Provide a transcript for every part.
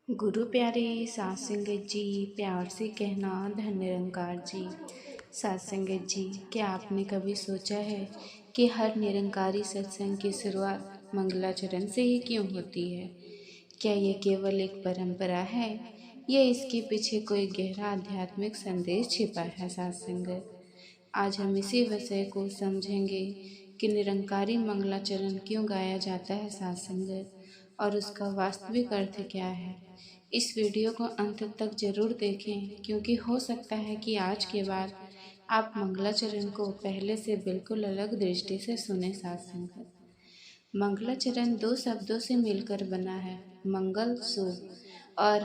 गुरु प्यारे सात संगत जी, प्यार से कहना धन निरंकार जी। सात संगत जी, क्या आपने कभी सोचा है कि हर निरंकारी सत्संग की शुरुआत मंगलाचरण से ही क्यों होती है? क्या यह केवल एक परंपरा है या इसके पीछे कोई गहरा आध्यात्मिक संदेश छिपा है? सात संगत, आज हम इसी विषय को समझेंगे कि निरंकारी मंगलाचरण क्यों गाया जाता है सात संगत, और उसका वास्तविक अर्थ क्या है। इस वीडियो को अंत तक जरूर देखें, क्योंकि हो सकता है कि आज के बाद आप मंगलाचरण को पहले से बिल्कुल अलग दृष्टि से सुने। सात संगत, मंगलाचरण दो शब्दों से मिलकर बना है, मंगल शुभ और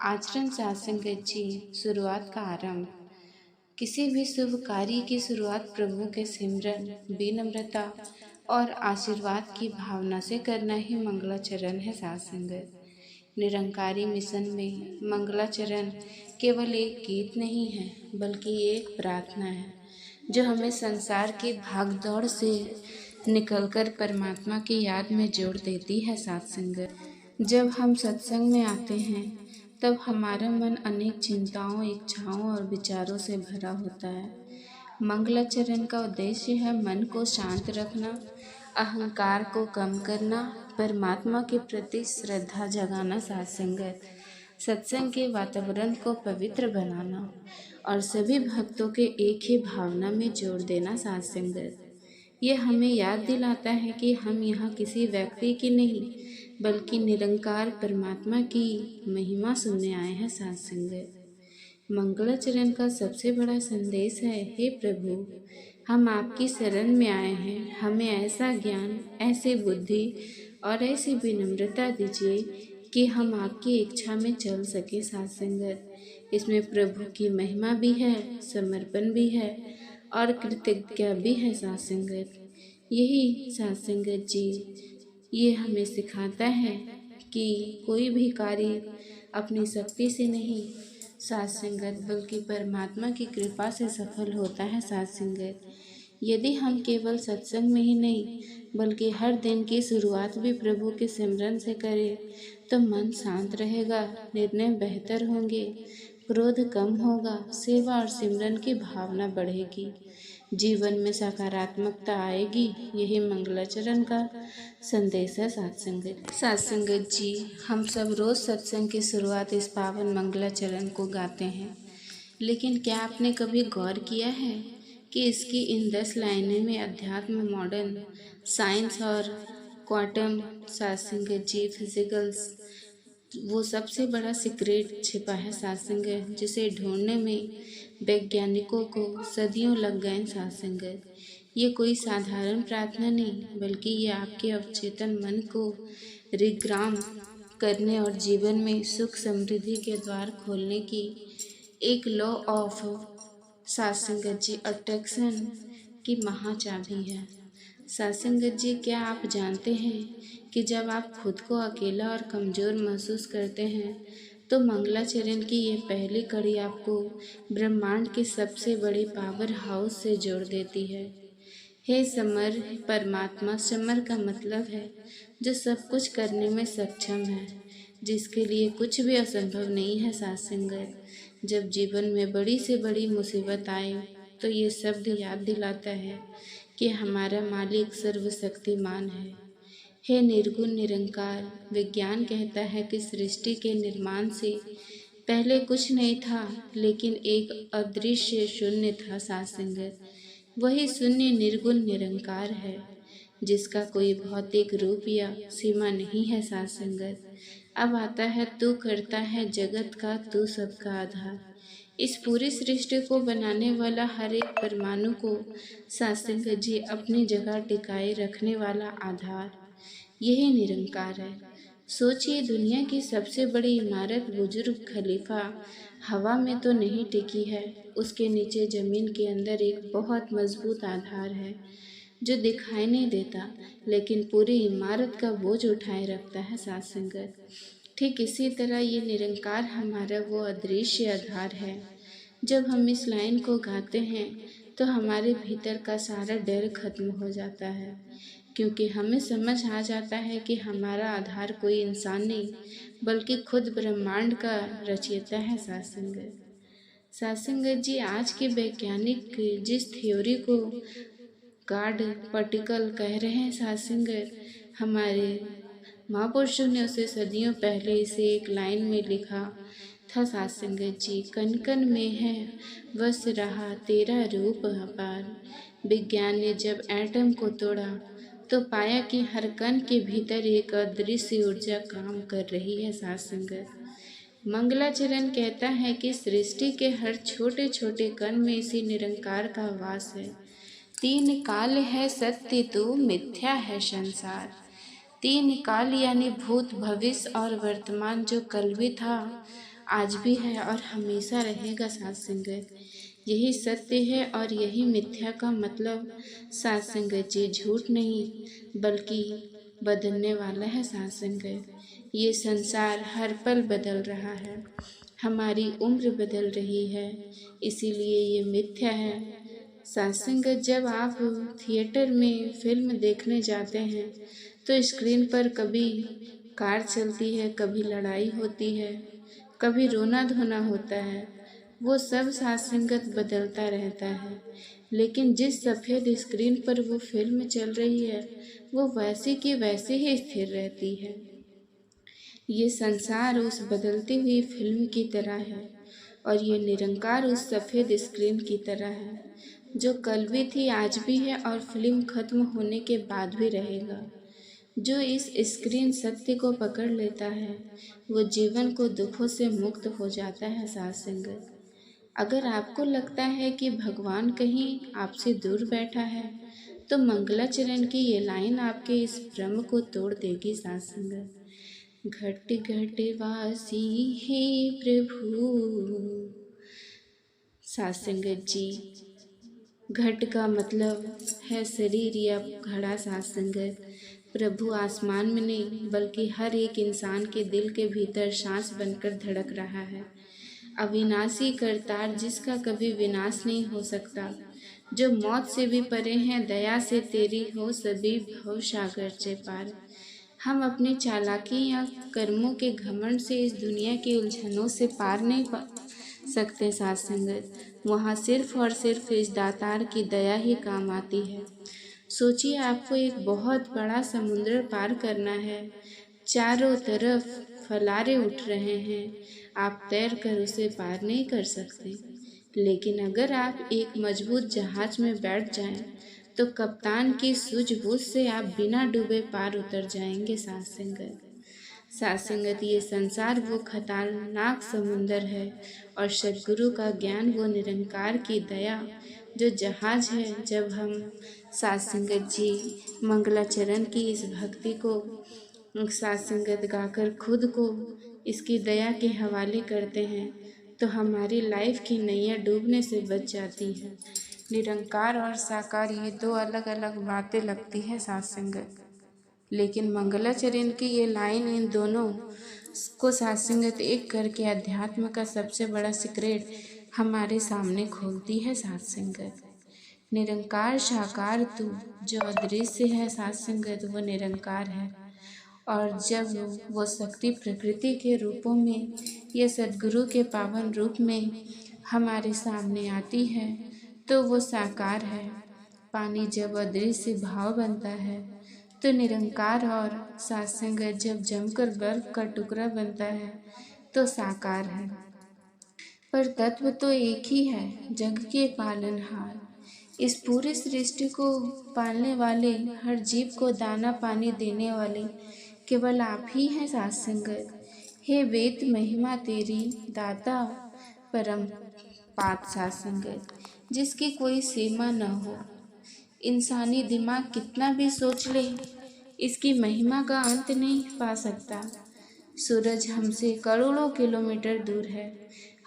आचरण। सात संगत जी, शुरुआत का आरंभ। किसी भी शुभ कार्य की शुरुआत प्रभु के सिमरन, विनम्रता और आशीर्वाद की भावना से करना ही मंगलाचरण है। सात संगत, निरंकारी मिशन में मंगलाचरण केवल एक गीत नहीं है, बल्कि एक प्रार्थना है जो हमें संसार की भागदौड़ से निकलकर परमात्मा की याद में जोड़ देती है। सात संगत, जब हम सत्संग में आते हैं तब हमारा मन अनेक चिंताओं, इच्छाओं और विचारों से भरा होता है। मंगलाचरण का उद्देश्य है मन को शांत रखना, अहंकार को कम करना, परमात्मा के प्रति श्रद्धा जगाना। सात संगत, सत्संग के वातावरण को पवित्र बनाना और सभी भक्तों के एक ही भावना में जोड़ देना। सात संगत, ये हमें याद दिलाता है कि हम यहाँ किसी व्यक्ति की नहीं, बल्कि निरंकार परमात्मा की महिमा सुनने आए हैं। सात संगत, मंगलाचरण का सबसे बड़ा संदेश है, हे प्रभु, हम आपकी शरण में आए हैं। हमें ऐसा ज्ञान, ऐसी बुद्धि और ऐसी विनम्रता दीजिए कि हम आपकी इच्छा में चल सके। सात संगत, इसमें प्रभु की महिमा भी है, समर्पण भी है और कृतज्ञता भी है। सात संगत, यही सात संगत जी, ये हमें सिखाता है कि कोई भी कार्य अपनी शक्ति से नहीं, सात संगत, बल्कि परमात्मा की कृपा से सफल होता है। सात संगत, यदि हम केवल सत्संग में ही नहीं, बल्कि हर दिन की शुरुआत भी प्रभु के सिमरन से करें, तो मन शांत रहेगा, निर्णय बेहतर होंगे, क्रोध कम होगा, सेवा और सिमरन की भावना बढ़ेगी, जीवन में सकारात्मकता आएगी। यही मंगलाचरण का संदेश है। सात संगत जी, हम सब रोज सत्संग की शुरुआत इस पावन मंगलाचरण को गाते हैं, लेकिन क्या आपने कभी गौर किया है कि इसकी इन 10 लाइनें में अध्यात्म, मॉडर्न साइंस और क्वांटम, सात संगत जी, फिजिकल्स, वो सबसे बड़ा सीक्रेट छिपा है। सात संगत, जिसे ढूंढने में वैज्ञानिकों को सदियों लग गए। सात संगत, ये कोई साधारण प्रार्थना नहीं, बल्कि ये आपके अवचेतन मन को रिग्राम करने और जीवन में सुख समृद्धि के द्वार खोलने की एक लॉ ऑफ, सात संगत जी, अट्रैक्शन की महाचाबी है। सात संगत जी, क्या आप जानते हैं कि जब आप खुद को अकेला और कमज़ोर महसूस करते हैं तो मंगलाचरण की ये पहली कड़ी आपको ब्रह्मांड के सबसे बड़े पावर हाउस से जोड़ देती है। हे समर, परमात्मा, समर का मतलब है जो सब कुछ करने में सक्षम है, जिसके लिए कुछ भी असंभव नहीं है। सात संगत, जब जीवन में बड़ी से बड़ी मुसीबत आए तो ये शब्द याद दिलाता है कि हमारा मालिक सर्वशक्तिमान है। हे निर्गुण निरंकार, विज्ञान कहता है कि सृष्टि के निर्माण से पहले कुछ नहीं था, लेकिन एक अदृश्य शून्य था। सात संगत, वही शून्य निर्गुण निरंकार है, जिसका कोई भौतिक रूप या सीमा नहीं है। सात संगत, अब आता है तू करता है जगत का, तू सबका आधार। इस पूरी सृष्टि को बनाने वाला हर एक परमाणु को सात संगत जी अपनी जगह टिकाए रखने वाला आधार, यही निरंकार है। सोचिए, दुनिया की सबसे बड़ी इमारत बुजुर्ग खलीफा हवा में तो नहीं टिकी है, उसके नीचे जमीन के अंदर एक बहुत मजबूत आधार है जो दिखाई नहीं देता, लेकिन पूरी इमारत का बोझ उठाए रखता है। सात संगत, ठीक इसी तरह ये निरंकार हमारा वो अदृश्य आधार है। जब हम इस लाइन को गाते हैं तो हमारे भीतर का सारा डर खत्म हो जाता है, क्योंकि हमें समझ आ जाता है कि हमारा आधार कोई इंसान नहीं, बल्कि खुद ब्रह्मांड का रचयिता है सात संगत। सात संगत जी, आज के वैज्ञानिक जिस थ्योरी को गॉड पार्टिकल कह रहे हैं सात संगत, हमारे महापुरुषों ने उसे सदियों पहले इसे एक लाइन में लिखा था सात संगत जी। कण कण में है बस रहा तेरा रूप अपार। विज्ञान ने जब एटम को तोड़ा तो पाया कि हर कण के भीतर एक अदृश्य ऊर्जा काम कर रही है सात संगत। मंगलाचरण कहता है कि सृष्टि के हर छोटे छोटे कण में इसी निरंकार का वास है। तीन काल है सत्य तो मिथ्या है संसार। तीन काल यानी भूत, भविष्य और वर्तमान, जो कल भी था, आज भी है और हमेशा रहेगा सात संगत। यही सत्य है और यही मिथ्या का मतलब सात संगत जी झूठ नहीं बल्कि बदलने वाला है सात संगत। ये संसार हर पल बदल रहा है, हमारी उम्र बदल रही है, इसीलिए ये मिथ्या है सात संगत। जब आप थिएटर में फिल्म देखने जाते हैं तो स्क्रीन पर कभी कार चलती है, कभी लड़ाई होती है, कभी रोना धोना होता है। वो सब सात संगत बदलता रहता है, लेकिन जिस सफ़ेद स्क्रीन पर वो फिल्म चल रही है वो वैसे की वैसे ही स्थिर रहती है। ये संसार उस बदलती हुई फिल्म की तरह है और ये निरंकार उस सफ़ेद स्क्रीन की तरह है, जो कल भी थी, आज भी है और फिल्म खत्म होने के बाद भी रहेगा। जो इस स्क्रीन सत्य को पकड़ लेता है वो जीवन को दुखों से मुक्त हो जाता है सात संगत। अगर आपको लगता है कि भगवान कहीं आपसे दूर बैठा है तो मंगलाचरण की ये लाइन आपके इस भ्रम को तोड़ देगी सात संगत। घट घट वासी हे प्रभु। सात संगत जी, घट का मतलब है शरीर या घड़ा सात संगत। प्रभु आसमान में नहीं बल्कि हर एक इंसान के दिल के भीतर सांस बनकर धड़क रहा है। अविनाशी करतार, जिसका कभी विनाश नहीं हो सकता, जो मौत से भी परे हैं, दया से तेरी हो सभी भव सागर से पार। हम अपनी चालाकी या कर्मों के घमंड से इस दुनिया की उलझनों से पार नहीं पा सकते सात संगत। वहाँ सिर्फ और सिर्फ इस दातार की दया ही काम आती है। सोचिए, आपको एक बहुत बड़ा समुद्र पार करना है, चारों तरफ फलारे उठ रहे हैं, आप तैर कर उसे पार नहीं कर सकते। लेकिन अगर आप एक मजबूत जहाज में बैठ जाएं, तो कप्तान की सूझबूझ से आप बिना डूबे पार उतर जाएंगे सात संगत। सात संगत, ये संसार वो खतरनाक समुंदर है और सदगुरु का ज्ञान वो निरंकार की दया जो जहाज है। जब हम सात संगत जी मंगलाचरण की इस भक्ति को सात संगत गाकर खुद को इसकी दया के हवाले करते हैं तो हमारी लाइफ की नैया डूबने से बच जाती है। निरंकार और साकार ये दो अलग अलग बातें लगती है सात संगत, लेकिन मंगलाचरण की ये लाइन इन दोनों को सात संगत एक करके अध्यात्म का सबसे बड़ा सीक्रेट हमारे सामने खोलती है सात संगत। निरंकार साकार तू जो अदृश्य है सात संगत, वो निरंकार है। और जब वो शक्ति प्रकृति के रूपों में या सद्गुरु के पावन रूप में हमारे सामने आती है तो वो साकार है। पानी जब अदृश्य भाव बनता है तो निरंकार, और सात संगत जब जमकर बर्फ का टुकड़ा बनता है तो साकार है। पर तत्व तो एक ही है, जग के पालनहार। इस पूरी सृष्टि को पालने वाले, हर जीव को दाना पानी देने वाले केवल आप ही हैं सात संगत। हे वेद महिमा तेरी दाता परम पात सात संगत, जिसकी कोई सीमा न हो। इंसानी दिमाग कितना भी सोच ले, इसकी महिमा का अंत नहीं पा सकता। सूरज हमसे करोड़ों किलोमीटर दूर है,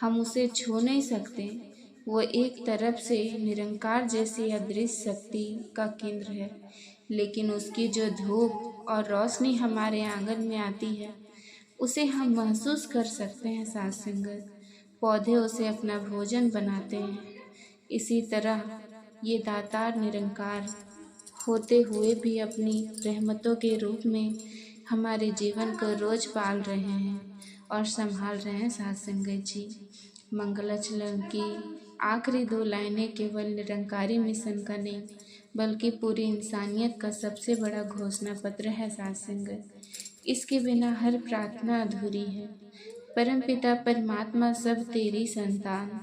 हम उसे छू नहीं सकते। वो एक तरफ से निरंकार जैसी अदृश्य शक्ति का केंद्र है, लेकिन उसकी जो धूप और रोशनी हमारे आंगन में आती है उसे हम महसूस कर सकते हैं सात संगत। पौधे उसे अपना भोजन बनाते हैं। इसी तरह ये दातार निरंकार होते हुए भी अपनी रहमतों के रूप में हमारे जीवन को रोज पाल रहे हैं और संभाल रहे हैं साथ संगत जी। मंगलाचरण की आखिरी 2 लाइनें केवल निरंकारी मिशन का नहीं बल्कि पूरी इंसानियत का सबसे बड़ा घोषणा पत्र है साथ संगत। इसके बिना हर प्रार्थना अधूरी है। परमपिता परमात्मा सब तेरी संतान।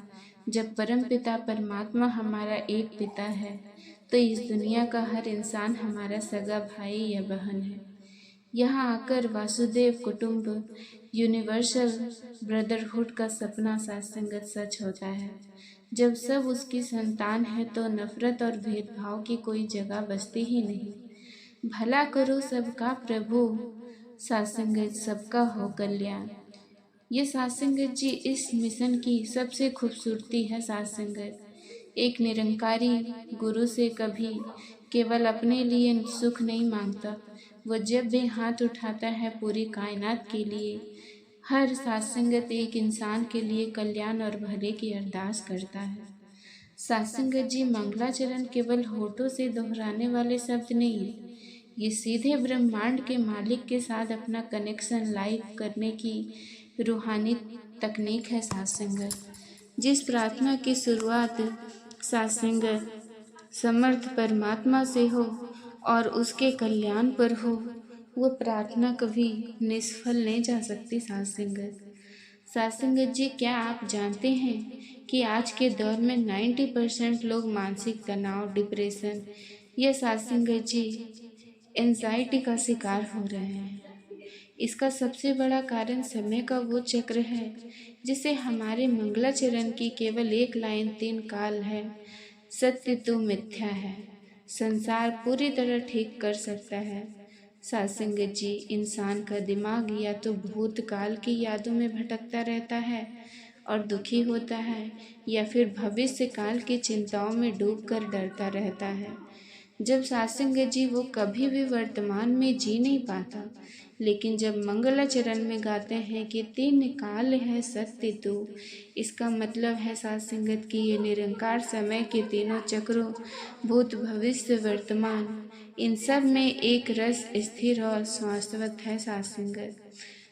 जब परमपिता परमात्मा हमारा एक पिता है तो इस दुनिया का हर इंसान हमारा सगा भाई या बहन है। यहाँ आकर वासुदेव कुटुंब यूनिवर्सल ब्रदरहुड का सपना साथ संगत सच होता है। जब सब उसकी संतान है तो नफरत और भेदभाव की कोई जगह बचती ही नहीं। भला करो सबका प्रभु, साथ संगत सबका हो कल्याण। ये साथ संगत जी इस मिशन की सबसे खूबसूरती है साथ संगत। एक निरंकारी गुरु से कभी केवल अपने लिए सुख नहीं मांगता। वो जब भी हाथ उठाता है पूरी कायनात के लिए, हर साथ संगत एक इंसान के लिए कल्याण और भले की अरदास करता है। साथ संगत जी मंगलाचरण केवल होठों से दोहराने वाले शब्द नहीं है। ये सीधे ब्रह्मांड के मालिक के साथ अपना कनेक्शन लाइव करने की रूहानी तकनीक है साथ संगत। जिस प्रार्थना की शुरुआत साथ संगत समर्थ परमात्मा से हो और उसके कल्याण पर हो, वो प्रार्थना कभी निष्फल नहीं जा सकती साथ संगत। साथ संगत जी, क्या आप जानते हैं कि आज के दौर में 90% लोग मानसिक तनाव, डिप्रेशन या साथ संगत जी एंजाइटी का शिकार हो रहे हैं। इसका सबसे बड़ा कारण समय का वो चक्र है जिसे हमारे मंगलाचरण की केवल 1 लाइन 3 काल है। सत्य तो मिथ्या है, संसार पूरी तरह ठीक कर सकता है। साथ संगत जी, इंसान का दिमाग या तो भूतकाल की यादों में भटकता रहता है और दुखी होता है, या फिर भविष्य काल की चिंताओं में डूबकर डरता रहता है। जब साथ संगत जी वो कभी भी वर्तमान में जी नहीं पाता, लेकिन जब मंगलाचरण में गाते हैं कि 3 काल है सत्य तो, इसका मतलब है साथ संगत की ये निरंकार समय के तीनों चक्रों भूत भविष्य वर्तमान, इन सब में एक रस स्थिर और शाश्वत है साथ संगत।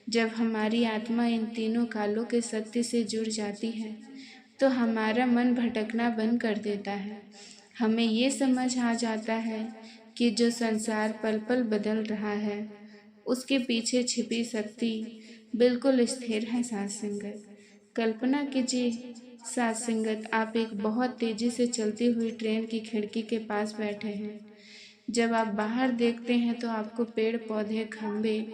जब हमारी आत्मा इन तीनों कालों के सत्य से जुड़ जाती है तो हमारा मन भटकना बंद कर देता है। हमें ये समझ आ जाता है कि जो संसार पल पल बदल रहा है उसके पीछे छिपी शक्ति बिल्कुल स्थिर है साथ संगत। कल्पना कीजिए साथ संगत, आप एक बहुत तेजी से चलती हुई ट्रेन की खिड़की के पास बैठे हैं। जब आप बाहर देखते हैं तो आपको पेड़ पौधे, खंभे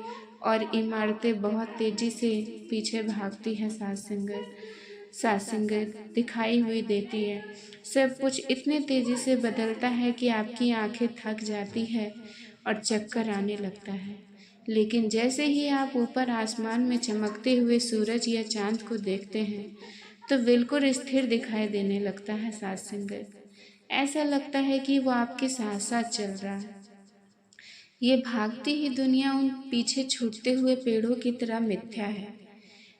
और इमारतें बहुत तेजी से पीछे भागती है साथ संगत दिखाई हुई देती है। सब कुछ इतने तेजी से बदलता है कि आपकी आंखें थक जाती है और चक्कर आने लगता है। लेकिन जैसे ही आप ऊपर आसमान में चमकते हुए सूरज या चांद को देखते हैं तो बिल्कुल स्थिर दिखाई देने लगता है साथ संगत। ऐसा लगता है कि वो आपके साथ साथ चल रहा है। ये भागती ही दुनिया उन पीछे छूटते हुए पेड़ों की तरह मिथ्या है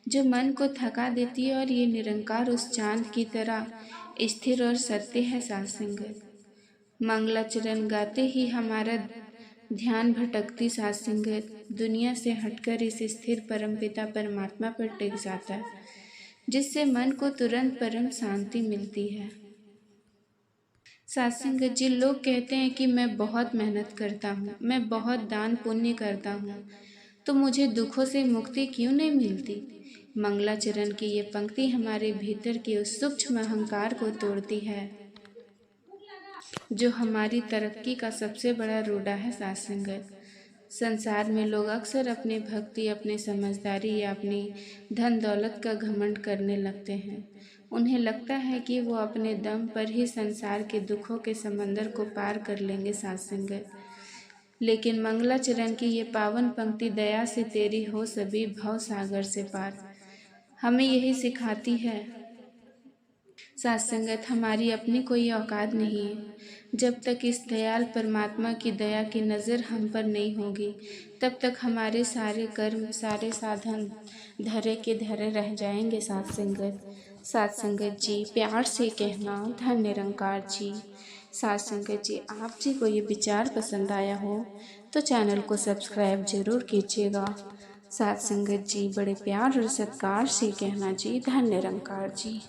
जो मन को थका देती है, और ये निरंकार उस चांद की तरह स्थिर और सत्य है साथ संगत। मंगलाचरण गाते ही हमारा ध्यान भटकती साथ संगत दुनिया से हटकर इस स्थिर परमपिता परमात्मा पर टिक जाता है, जिससे मन को तुरंत परम शांति मिलती है। साथ संगत जी, लोग कहते हैं कि मैं बहुत मेहनत करता हूँ, मैं बहुत दान पुण्य करता हूँ, तो मुझे दुखों से मुक्ति क्यों नहीं मिलती। मंगलाचरण की ये पंक्ति हमारे भीतर के उस सूक्ष्म अहंकार को तोड़ती है जो हमारी तरक्की का सबसे बड़ा रोड़ा है साथ संगत। संसार में लोग अक्सर अपनी भक्ति, अपनी समझदारी या अपनी धन दौलत का घमंड करने लगते हैं। उन्हें लगता है कि वो अपने दम पर ही संसार के दुखों के समंदर को पार कर लेंगे साथ संगत। लेकिन मंगलाचरण की ये पावन पंक्ति दया से तेरी हो सभी भव सागर से पार हमें यही सिखाती है साथ संगत। हमारी अपनी कोई औकात नहीं है। जब तक इस दयाल परमात्मा की दया की नज़र हम पर नहीं होगी तब तक हमारे सारे कर्म, सारे साधन धरे के धरे रह जाएंगे साथ संगत। साथ संगत जी, प्यार से कहना धन निरंकार जी। साथ संगत जी, आप जी को ये विचार पसंद आया हो तो चैनल को सब्सक्राइब जरूर कीजिएगा। साथ संगत जी बड़े प्यार और सत्कार से कहना जी धन्य निरंकार जी।